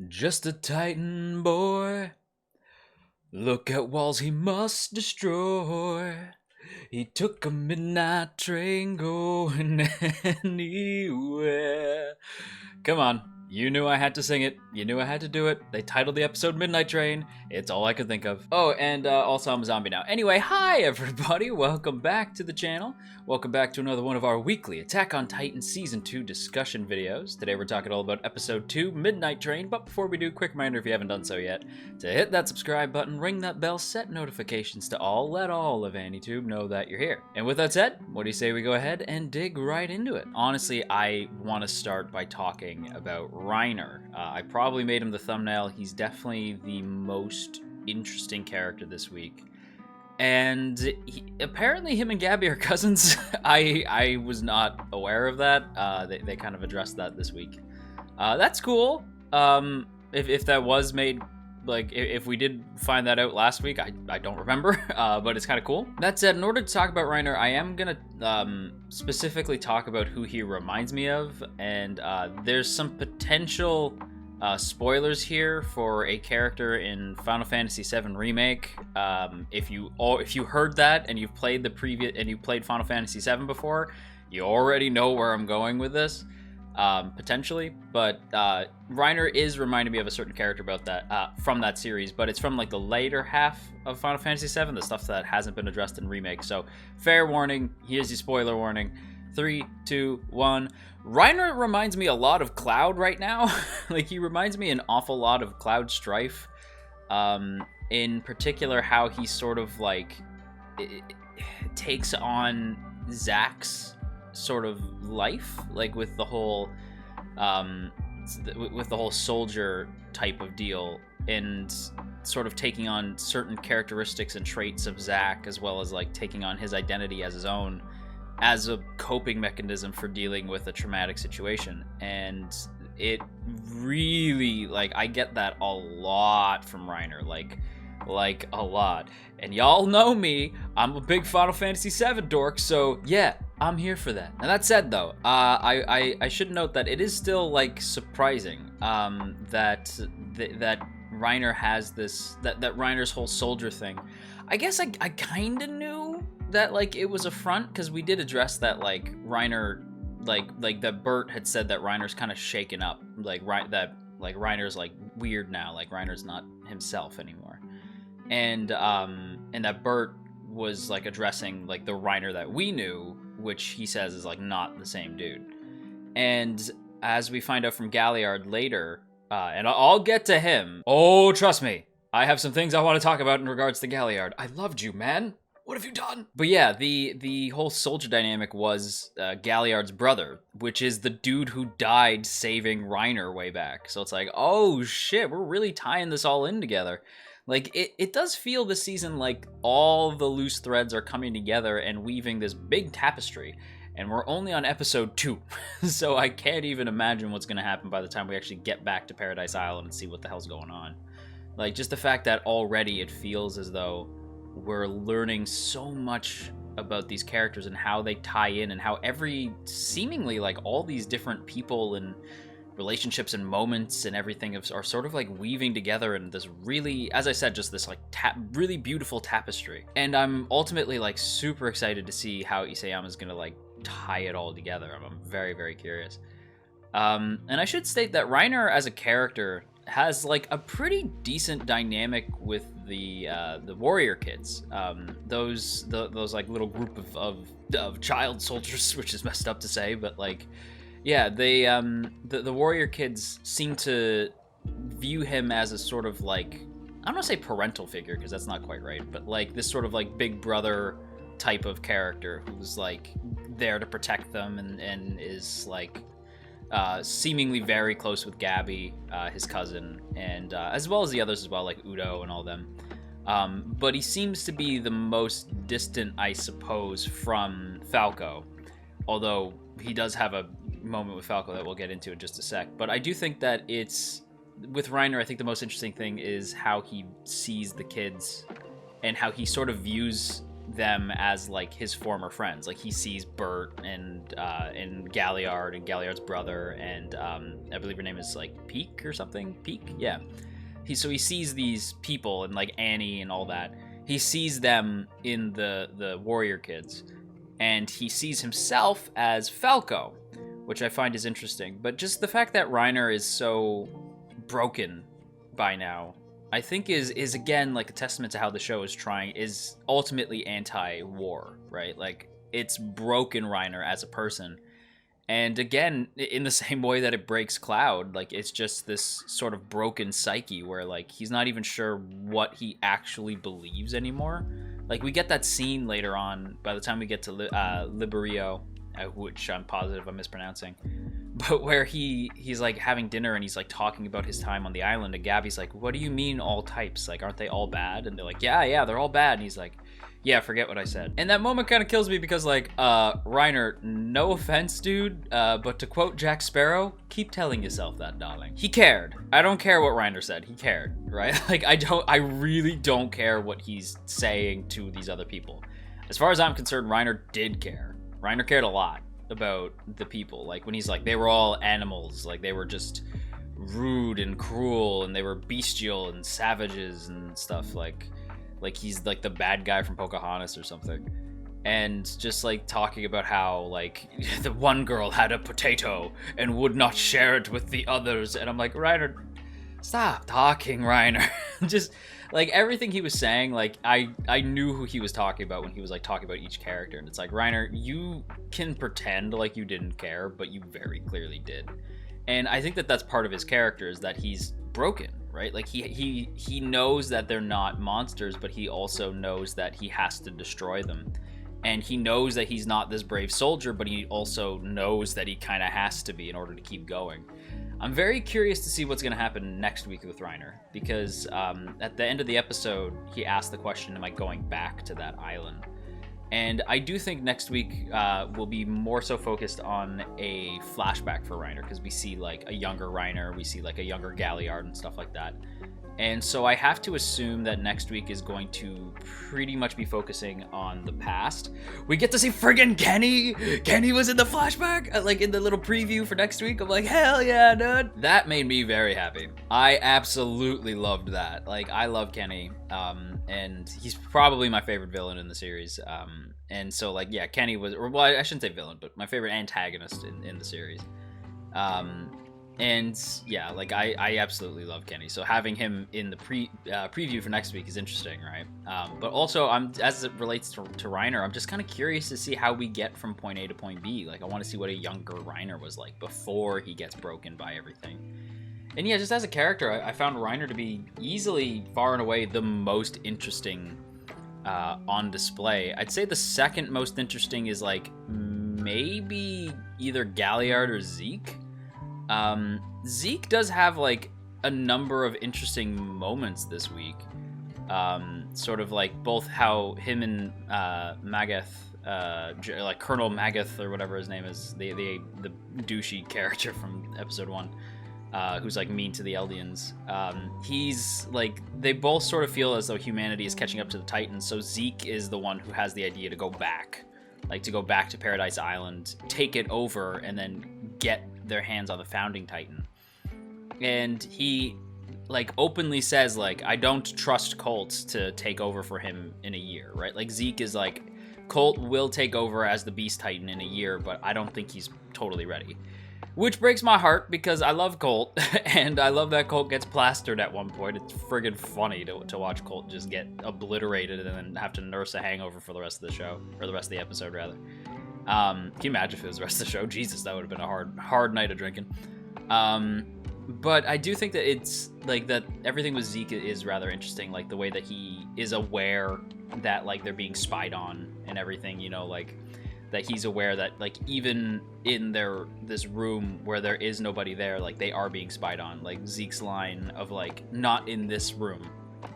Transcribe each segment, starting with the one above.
Just a Titan boy. Look at walls he must destroy. He took a midnight train going anywhere. Come on. You knew I had to sing it. You knew I had to do it. They titled the episode Midnight Train. It's all I could think of. Oh, and also I'm a zombie now. Anyway, hi everybody. Welcome back to the channel. Welcome back to another one of our weekly Attack on Titan Season 2 discussion videos. Today we're talking all about Episode 2, Midnight Train. But before we do, quick reminder if you haven't done so yet, to hit that subscribe button, ring that bell, set notifications to all, let all of AniTube know that you're here. And with that said, what do you say we go ahead and dig right into it? Honestly, I want to start by talking about Reiner. I probably made him the thumbnail. He's definitely the most interesting character this week. And apparently him and Gabby are cousins. I was not aware of that. They kind of addressed that this week. That's cool. If that was made, like, if we did find that out last week, I don't remember, but it's kind of cool. That said, in order to talk about Reiner, I am gonna specifically talk about who he reminds me of, and there's some potential spoilers here for a character in Final Fantasy VII Remake. If you heard that and you've played Final Fantasy VII before, you already know where I'm going with this. Potentially, but Reiner is reminding me of a certain character about that from that series, but it's from like the later half of Final Fantasy VII, the stuff that hasn't been addressed in Remake. So fair warning, here's your spoiler warning. 3, 2, 1. Reiner reminds me a lot of Cloud right now. Like, he reminds me an awful lot of Cloud Strife. In particular, how he sort of like takes on Zack's sort of life, like with the whole soldier type of deal, and sort of taking on certain characteristics and traits of Zack, as well as like taking on his identity as his own, as a coping mechanism for dealing with a traumatic situation. And it really, like, I get that a lot from Reiner, like a lot. And y'all know me, I'm a big Final Fantasy VII dork, so yeah, I'm here for that. And that said, though, I should note that it is still like surprising that Reiner has this, that Reiner's whole soldier thing. I guess I kind of knew that, like, it was a front, because we did address that, like, Reiner, like that Bert had said that Reiner's kind of shaken up, like Reiner's like weird now, like Reiner's not himself anymore, and that Bert was like addressing like the Reiner that we knew, which he says is like not the same dude. And as we find out from Galliard later, and I'll get to him. Oh, trust me, I have some things I want to talk about in regards to Galliard. I loved you, man. What have you done? But yeah, the whole soldier dynamic was Galliard's brother, which is the dude who died saving Reiner way back. So it's like, oh shit, we're really tying this all in together. Like, it does feel this season like all the loose threads are coming together and weaving this big tapestry. And we're only on episode 2, so I can't even imagine what's going to happen by the time we actually get back to Paradise Island and see what the hell's going on. Like, just the fact that already it feels as though we're learning so much about these characters and how they tie in, and how seemingly like all these different people and relationships and moments and everything are sort of like weaving together in this really, as I said, just this like really beautiful tapestry. And I'm ultimately like super excited to see how Isayama's gonna like tie it all together. I'm very, very curious. And I should state that Reiner as a character has like a pretty decent dynamic with the warrior kids, those like little group of child soldiers, which is messed up to say, but like, yeah, they the warrior kids seem to view him as a sort of like, I don't want to say parental figure, because that's not quite right, but like this sort of like big brother type of character who's like there to protect them, and is like seemingly very close with Gabby, his cousin, and as well as the others as well, like Udo and all them. But he seems to be the most distant, I suppose, from Falco, although he does have a moment with Falco that we'll get into in just a sec. But I do think that it's, with Reiner, I think the most interesting thing is how he sees the kids and how he sort of views them as like his former friends. Like he sees Bert and Galliard and Galliard's brother, and I believe her name is like Peak or something. Peak, yeah. He sees these people and like Annie and all that. He sees them in the warrior kids, and he sees himself as Falco, which I find is interesting. But just the fact that Reiner is so broken by now, I think is again like a testament to how the show is ultimately anti-war, right? Like it's broken Reiner as a person. And again, in the same way that it breaks Cloud, like it's just this sort of broken psyche where like he's not even sure what he actually believes anymore. Like we get that scene later on by the time we get to Liberio, which I'm positive I'm mispronouncing, but where he's like having dinner and he's like talking about his time on the island, and Gabby's like, what do you mean all types? Like, aren't they all bad? And they're like, yeah, they're all bad. And he's like, yeah, forget what I said. And that moment kind of kills me because like, Reiner, no offense, dude, but to quote Jack Sparrow, keep telling yourself that, darling. He cared. I don't care what Reiner said. He cared, right? Like, I really don't care what he's saying to these other people. As far as I'm concerned, Reiner did care. Reiner cared a lot about the people. Like when he's like, they were all animals. Like they were just rude and cruel, and they were bestial and savages and stuff. Like he's like the bad guy from Pocahontas or something. And just like talking about how like the one girl had a potato and would not share it with the others. And I'm like, Reiner, stop talking, Reiner. Just like everything he was saying, like I knew who he was talking about when he was like talking about each character. And it's like, Reiner, you can pretend like you didn't care, but you very clearly did. And I think that that's part of his character, is that he's broken, right? Like he knows that they're not monsters, but he also knows that he has to destroy them. And he knows that he's not this brave soldier, but he also knows that he kind of has to be in order to keep going. I'm very curious to see what's going to happen next week with Reiner, because at the end of the episode, he asked the question, am I going back to that island? And I do think next week will be more so focused on a flashback for Reiner, because we see like a younger Reiner, we see like a younger Galliard and stuff like that. And so I have to assume that next week is going to pretty much be focusing on the past. We get to see friggin' Kenny! Kenny was in the flashback, like in the little preview for next week. I'm like, hell yeah, dude! That made me very happy. I absolutely loved that. Like, I love Kenny, and he's probably my favorite villain in the series. And so, like, yeah, Kenny was, or well, I shouldn't say villain, but my favorite antagonist in the series. And yeah, like I absolutely love Kenny. So having him in the preview for next week is interesting, right? But also, as it relates to Reiner, I'm just kind of curious to see how we get from point A to point B. Like I want to see what a younger Reiner was like before he gets broken by everything. And yeah, just as a character, I found Reiner to be easily, far and away, the most interesting on display. I'd say the second most interesting is like maybe either Galliard or Zeke. Zeke does have like a number of interesting moments this week. Sort of like both how him and Magath, like Colonel Magath or whatever his name is, the douchey character from episode 1, who's like mean to the Eldians. He's like, they both sort of feel as though humanity is catching up to the Titans. So Zeke is the one who has the idea to go back, like to go back to Paradise Island, take it over, and then get their hands on the founding Titan. And he like openly says like, I don't trust Colt to take over for him in a year, right? Like Zeke is like, Colt will take over as the Beast Titan in a year, but I don't think he's totally ready. Which breaks my heart because I love Colt, and I love that Colt gets plastered at one point. It's friggin' funny to watch Colt just get obliterated and then have to nurse a hangover for the rest of the show, or the rest of the episode rather. Can you imagine if it was the rest of the show? Jesus, that would have been a hard night of drinking. But I do think that it's like that everything with Zeke is rather interesting, like the way that he is aware that like they're being spied on and everything, you know, like that he's aware that like even in this room where there is nobody there, like they are being spied on. Like Zeke's line of like, not in this room,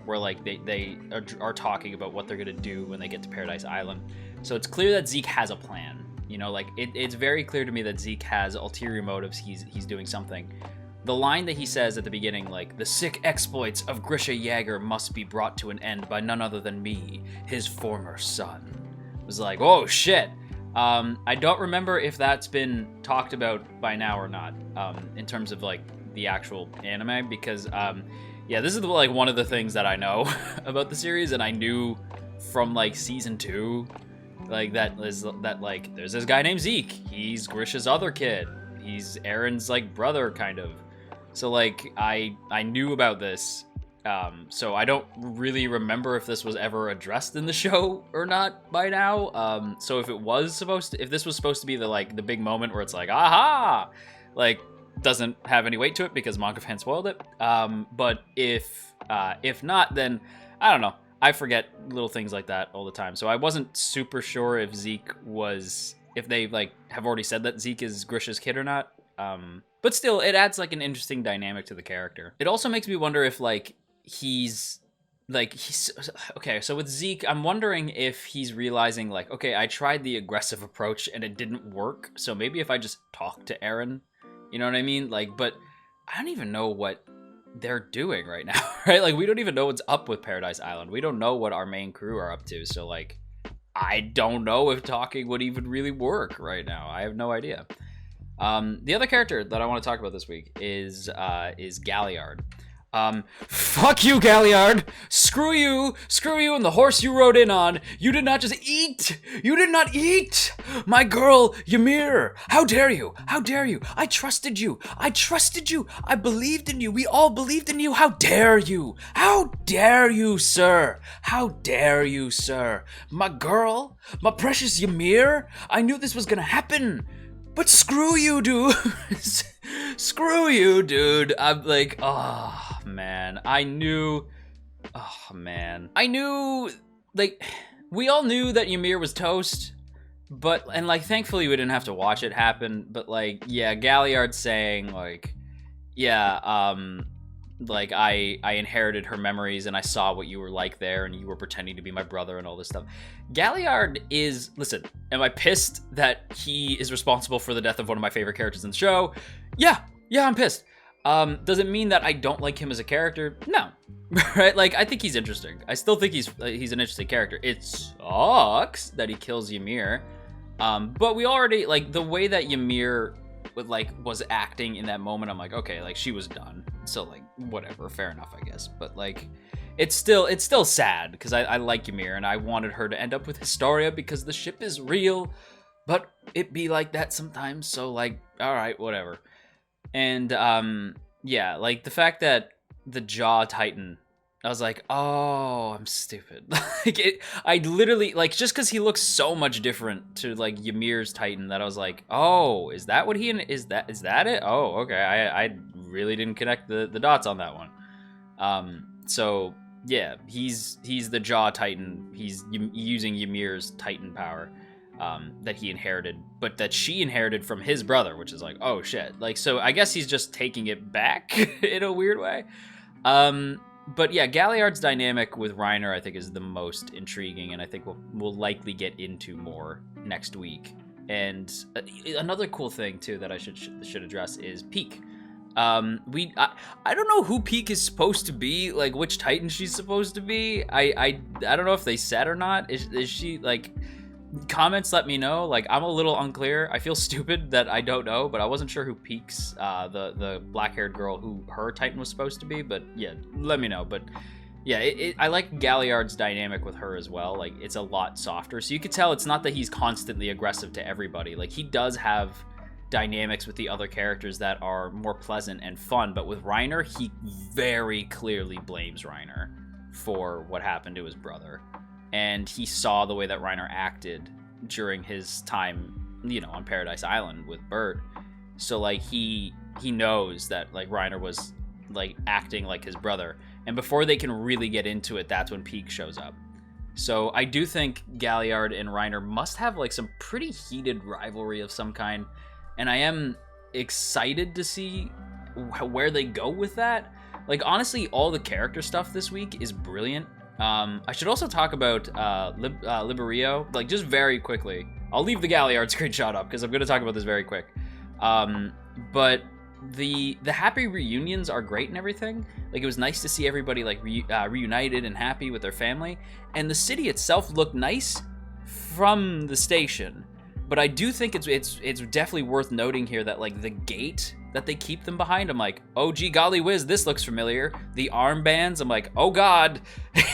where like they are talking about what they're gonna do when they get to Paradise Island. So it's clear that Zeke has a plan, you know, like it's very clear to me that Zeke has ulterior motives. He's doing something, the line that he says at the beginning, like, the sick exploits of Grisha Jaeger must be brought to an end by none other than me, his former son. It was like, oh shit. I don't remember if that's been talked about by now or not, in terms of like the actual anime, because yeah, this is like one of the things that I know about the series, and I knew from like season 2, like that like there's this guy named Zeke. He's Grisha's other kid. He's Aaron's like brother kind of. So like I knew about this. So I don't really remember if this was ever addressed in the show or not by now. So if this was supposed to be the big moment where it's like, aha, like doesn't have any weight to it because manga fans spoiled it. But if not, then I don't know. I forget little things like that all the time. So I wasn't super sure if they like have already said that Zeke is Grisha's kid or not. But still, it adds like an interesting dynamic to the character. It also makes me wonder if he's okay, so with Zeke, I'm wondering if he's realizing like, okay, I tried the aggressive approach and it didn't work, so maybe if I just talk to Aaron, you know what I mean? Like, but I don't even know what they're doing right now, right? Like, we don't even know what's up with Paradise Island. We don't know what our main crew are up to, so like, I don't know if talking would even really work right now. I have no idea. The other character that I want to talk about this week is Galliard. Fuck you, Galliard! Screw you and the horse you rode in on! You did not just eat! You did not eat! My girl, Ymir! How dare you! How dare you! I trusted you! I trusted you! I believed in you! We all believed in you! How dare you! How dare you, sir! How dare you, sir! My girl! My precious Ymir! I knew this was gonna happen! But screw you, dude! Screw you, dude! I'm like, oh, man. I knew, like, we all knew that Ymir was toast, and, like, thankfully we didn't have to watch it happen, but, like, yeah, Galliard saying, like, yeah, like, I inherited her memories, and I saw what you were like there, and you were pretending to be my brother and all this stuff. Galliard is, listen, am I pissed that he is responsible for the death of one of my favorite characters in the show? Yeah, I'm pissed. Does it mean that I don't like him as a character? No. Right? Like, I think he's interesting. I still think he's an interesting character. It sucks that he kills Ymir. But we already, like, the way that Ymir was acting in that moment, I'm like, okay, like, she was done. So, like, whatever, fair enough, I guess. But, like, it's still sad, because I like Ymir, and I wanted her to end up with Historia, because the ship is real, but it be like that sometimes, so, like, alright, whatever. And, yeah, like, the fact that the Jaw Titan, I was like, oh, I'm stupid. Like, I literally, like, just because he looks so much different to, like, Ymir's Titan, that I was like, oh, is that what is that it? Oh, okay, I really didn't connect the dots on that one. So, yeah, he's the Jaw Titan. He's using Ymir's Titan power, that he inherited, but that she inherited from his brother, which is like, oh, shit. Like, so I guess he's just taking it back in a weird way. But yeah, Galliard's dynamic with Reiner, I think, is the most intriguing, and I think we'll likely get into more next week. And another cool thing too that I should address is Peak. I don't know who Peak is supposed to be, like which Titan she's supposed to be. I don't know if they said or not. Is she like? Comments, let me know. Like, I'm a little unclear. I feel stupid that I don't know, but I wasn't sure who Peaks, the black-haired girl, who her Titan was supposed to be. But yeah, let me know. But yeah, I like Galliard's dynamic with her as well. Like, it's a lot softer, so you could tell it's not that he's constantly aggressive to everybody. Like, he does have dynamics with the other characters that are more pleasant and fun, but with Reiner, he very clearly blames Reiner for what happened to his brother. And he saw the way that Reiner acted during his time, you know, on Paradise Island with Bert. So, like, he knows that, like, Reiner was, like, acting like his brother. And before they can really get into it, that's when Peak shows up. So I do think Galliard and Reiner must have, like, some pretty heated rivalry of some kind. And I am excited to see where they go with that. Like, honestly, all the character stuff this week is brilliant. I should also talk about Liberio, like, just very quickly. I'll leave the Galliard screenshot up because I'm going to talk about this very quick. But the happy reunions are great and everything. Like, it was nice to see everybody like reunited and happy with their family, and the city itself looked nice from the station. But I do think it's definitely worth noting here that like the gate that they keep them behind, I'm like, oh gee golly whiz, this looks familiar. The armbands, I'm like, oh god,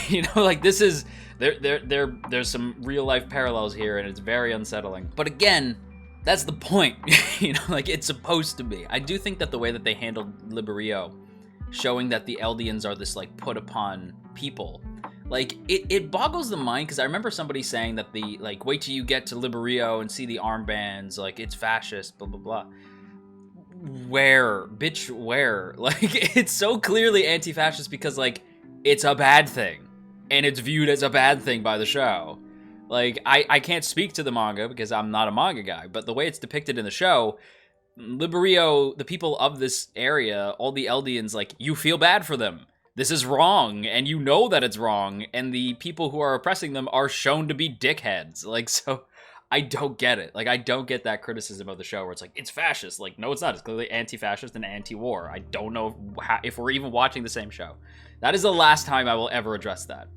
you know, like this is there's some real life parallels here, and it's very unsettling. But again, that's the point, you know, like it's supposed to be. I do think that the way that they handled Liberio, showing that the Eldians are this like put upon people, like it boggles the mind, because I remember somebody saying that the like, wait till you get to Liberio and see the armbands, like it's fascist, blah blah blah. Where, bitch, where? Like, it's so clearly anti-fascist because like it's a bad thing, and it's viewed as a bad thing by the show. Like, I can't speak to the manga because I'm not a manga guy, but the way it's depicted in the show, Liberio, the people of this area, all the Eldians, like, you feel bad for them. This is wrong, and you know that it's wrong, and the people who are oppressing them are shown to be dickheads. Like, so I don't get it. Like, I don't get that criticism of the show where it's like, it's fascist. Like, no, it's not. It's clearly anti-fascist and anti-war. I don't know if we're even watching the same show. That is the last time I will ever address that.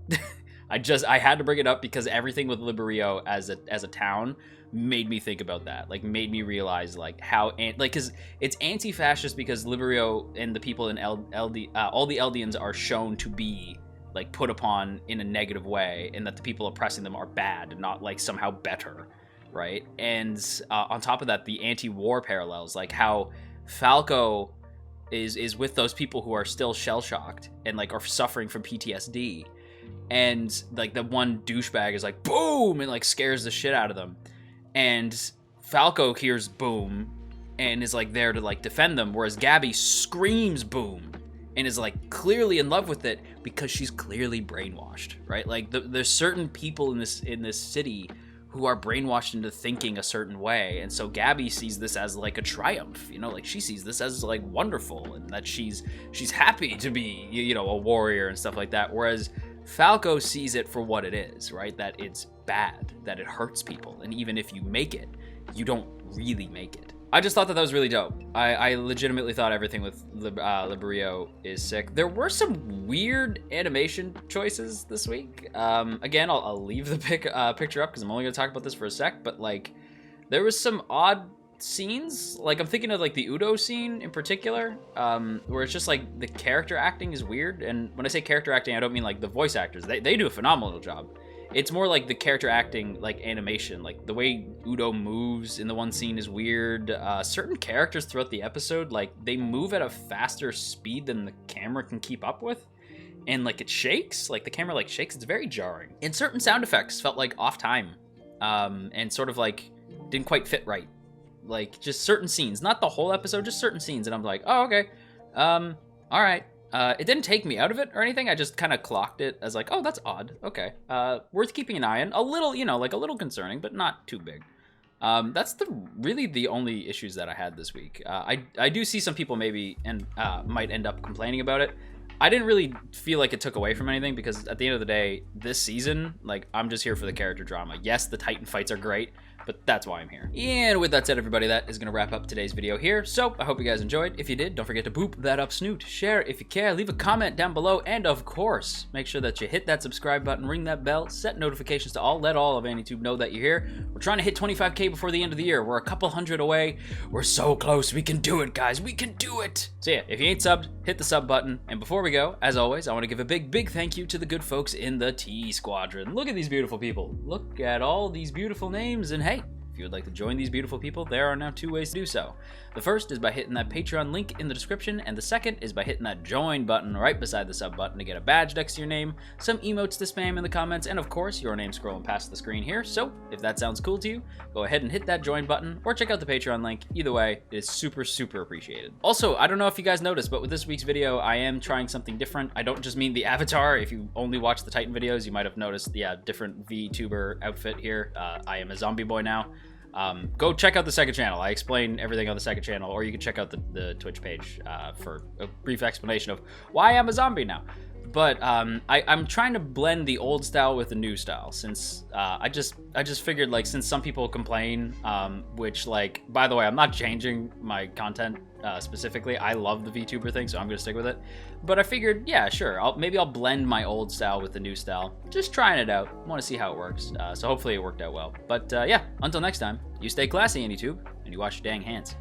I had to bring it up because everything with Liberio as a town made me think about that. Like, made me realize like how because it's anti-fascist because Liberio and the people in all the Eldians are shown to be like put upon in a negative way, and that the people oppressing them are bad, not like somehow better, right? And on top of that, the anti-war parallels, like how Falco is with those people who are still shell-shocked and like are suffering from PTSD. And like the one douchebag is like boom and like scares the shit out of them, and Falco hears boom and is like there to like defend them, whereas Gabby screams boom and is like clearly in love with it because she's clearly brainwashed, right? Like there's certain people in this city who are brainwashed into thinking a certain way, and so Gabby sees this as like a triumph, you know, like she sees this as like wonderful, and that she's happy to be, you know, a warrior and stuff like that, whereas Falco sees it for what it is, right? That it's bad, that it hurts people, and even if you make it, you don't really make it. I just thought that was really dope. I legitimately thought everything with Liberio is sick. There were some weird animation choices this week. Again, I'll leave the picture up because I'm only going to talk about this for a sec, but like there was some odd scenes. Like I'm thinking of like the Udo scene in particular, where it's just like the character acting is weird. And when I say character acting, I don't mean like the voice actors. They do a phenomenal job. It's more like the character acting, like animation, like the way Udo moves in the one scene is weird. Certain characters throughout the episode, like they move at a faster speed than the camera can keep up with. And like it shakes, like the camera like shakes. It's very jarring. And certain sound effects felt like off time, and sort of like didn't quite fit right. Like just certain scenes, not the whole episode, just certain scenes. And I'm like, oh, okay. All right. It didn't take me out of it or anything. I just kind of clocked it as like, oh, that's odd. Okay. Worth keeping an eye on. A little, you know, like a little concerning, but not too big. That's really the only issues that I had this week. I do see some people maybe might end up complaining about it. I didn't really feel like it took away from anything because at the end of the day, this season, like I'm just here for the character drama. Yes, the Titan fights are great, but that's why I'm here. And with that said, everybody, that is going to wrap up today's video here. So I hope you guys enjoyed. If you did, don't forget to boop that up snoot, share if you care, leave a comment down below, and of course, make sure that you hit that subscribe button, ring that bell, set notifications to all, let all of AniTube know that you're here. We're trying to hit 25K before the end of the year. We're a couple hundred away. We're so close. We can do it, guys. We can do it. So yeah, if you ain't subbed, hit the sub button. And before we go, as always, I want to give a big thank you to the good folks in the T Squadron. Look at these beautiful people. Look at all these beautiful names, and hey, if you would like to join these beautiful people, there are now 2 ways to do so. The first is by hitting that Patreon link in the description, and the second is by hitting that join button right beside the sub button to get a badge next to your name, some emotes to spam in the comments, and of course, your name scrolling past the screen here. So, if that sounds cool to you, go ahead and hit that join button, or check out the Patreon link. Either way, it is super appreciated. Also, I don't know if you guys noticed, but with this week's video, I am trying something different. I don't just mean the avatar. If you only watch the Titan videos, you might have noticed the different VTuber outfit here. I am a zombie boy now. Go check out the second channel. I explain everything on the second channel, or you can check out the Twitch page for a brief explanation of why I'm a zombie now. But I'm trying to blend the old style with the new style, since I just figured, like, since some people complain, which, like, by the way, I'm not changing my content specifically. I love the VTuber thing, so I'm gonna stick with it. But I figured, yeah, sure, maybe I'll blend my old style with the new style. Just trying it out. Want to see how it works. So hopefully it worked out well. But yeah, until next time, you stay classy, YouTube, and you wash your dang hands.